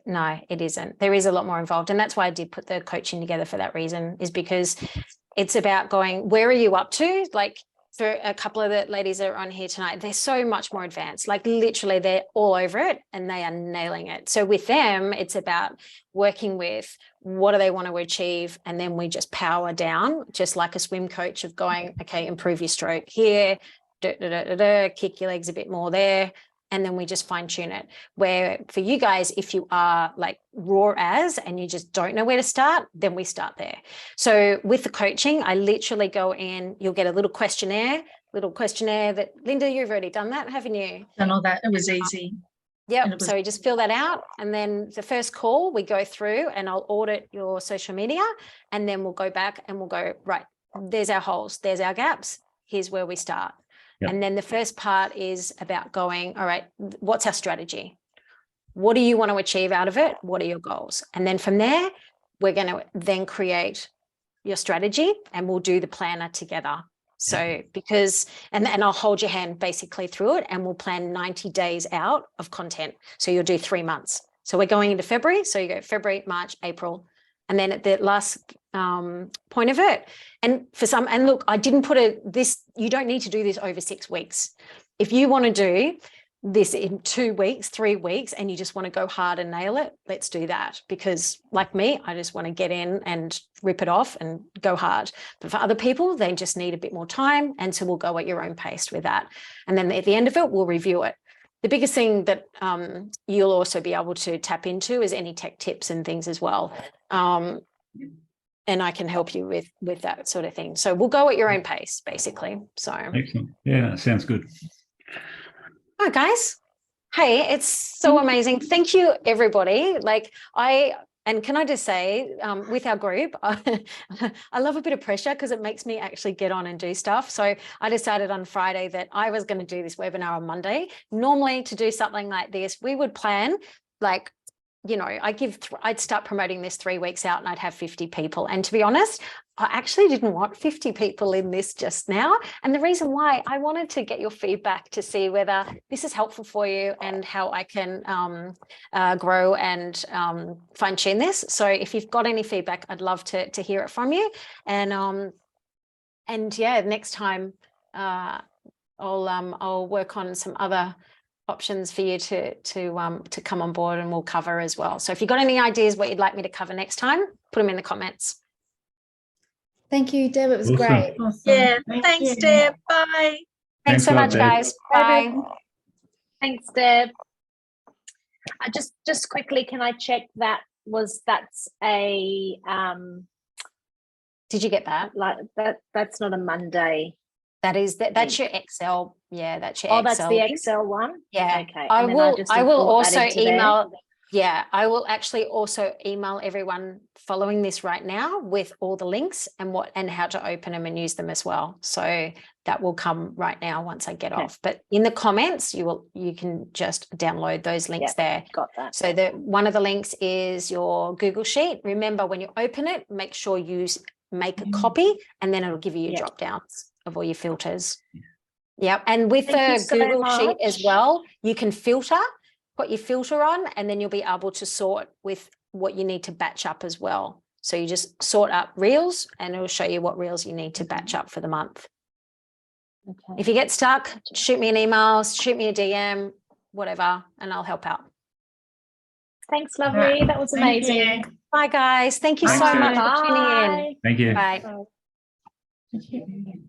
No, it isn't. There is a lot more involved. And that's why I did put the coaching together for that reason, is because it's about going, where are you up to? Like, for a couple of the ladies that are on here tonight, they're so much more advanced. Like, literally, they're all over it and they are nailing it. So with them, it's about working with what do they want to achieve, and then we just power down, just like a swim coach, of going, okay, improve your stroke here, kick your legs a bit more there, and then we just fine tune it. Where for you guys, if you are like raw as and you just don't know where to start, then we start there. So with the coaching, I literally go in, you'll get a little questionnaire that, Linda, you've already done that, haven't you? Done all that. It was easy. Yep. So you just fill that out. And then the first call we go through and I'll audit your social media, and then we'll go back and we'll go, right, there's our holes, there's our gaps. Here's where we start. Yep. And then the first part is about going, all right, what's our strategy? What do you want to achieve out of it? What are your goals? And then from there, we're going to then create your strategy and we'll do the planner together. So and I'll hold your hand basically through it, and we'll plan 90 days out of content. So you'll do 3 months. So we're going into February. So you go February, March, April. And then at the last point of it, and look, I didn't put you don't need to do this over 6 weeks. If you want to do this in 2 weeks, 3 weeks, and you just want to go hard and nail it, let's do that. Because like me, I just want to get in and rip it off and go hard. But for other people, they just need a bit more time. And so we'll go at your own pace with that. And then at the end of it, we'll review it. The biggest thing that you'll also be able to tap into is any tech tips and things as well. And I can help you with that sort of thing. So we'll go at your own pace, basically. So excellent. Yeah, sounds good. All right, guys. Hey, it's so amazing. Thank you, everybody. And can I just say, with our group, I love a bit of pressure because it makes me actually get on and do stuff. So I decided on Friday that I was going to do this webinar on Monday. Normally, to do something like this, we would plan I'd start promoting this 3 weeks out and I'd have 50 people. And to be honest, I actually didn't want 50 people in this just now. And the reason why, I wanted to get your feedback to see whether this is helpful for you and how I can grow and fine tune this. So if you've got any feedback, I'd love to hear it from you. And yeah, next time I'll work on some other options for you to come on board, and we'll cover as well. So if you've got any ideas what you'd like me to cover next time, put them in the comments. Thank you, Deb. It was great. Awesome. Yeah. Thank Thanks, you. Deb. Bye. Thanks so much, guys. Bye. Thanks, Deb. Just quickly, can I check that's a Did you get that? Like that's not a Monday. That's your Excel. Yeah, that's your Excel. Oh, that's the Excel one? Yeah. Okay. I will also email. Yeah, I will actually also email everyone following this right now with all the links and how to open them and use them as well. So that will come right now once I get off. But in the comments, you can just download those links there. Got that. So one of the links is your Google Sheet. Remember, when you open it, make sure you make a copy, and then it'll give you your drop downs of all your filters. Yep. And with the Google Sheet as well, you can put your filter on, and then you'll be able to sort with what you need to batch up as well. So you just sort up reels, and it'll show you what reels you need to batch up for the month. Okay. If you get stuck, shoot me an email, shoot me a DM, whatever, and I'll help out. Thanks, lovely. That was Thank amazing. you. Bye, guys. Thank you Thanks, so Sue. much for tuning in. Bye. Thank you. Bye. Bye. Thank you.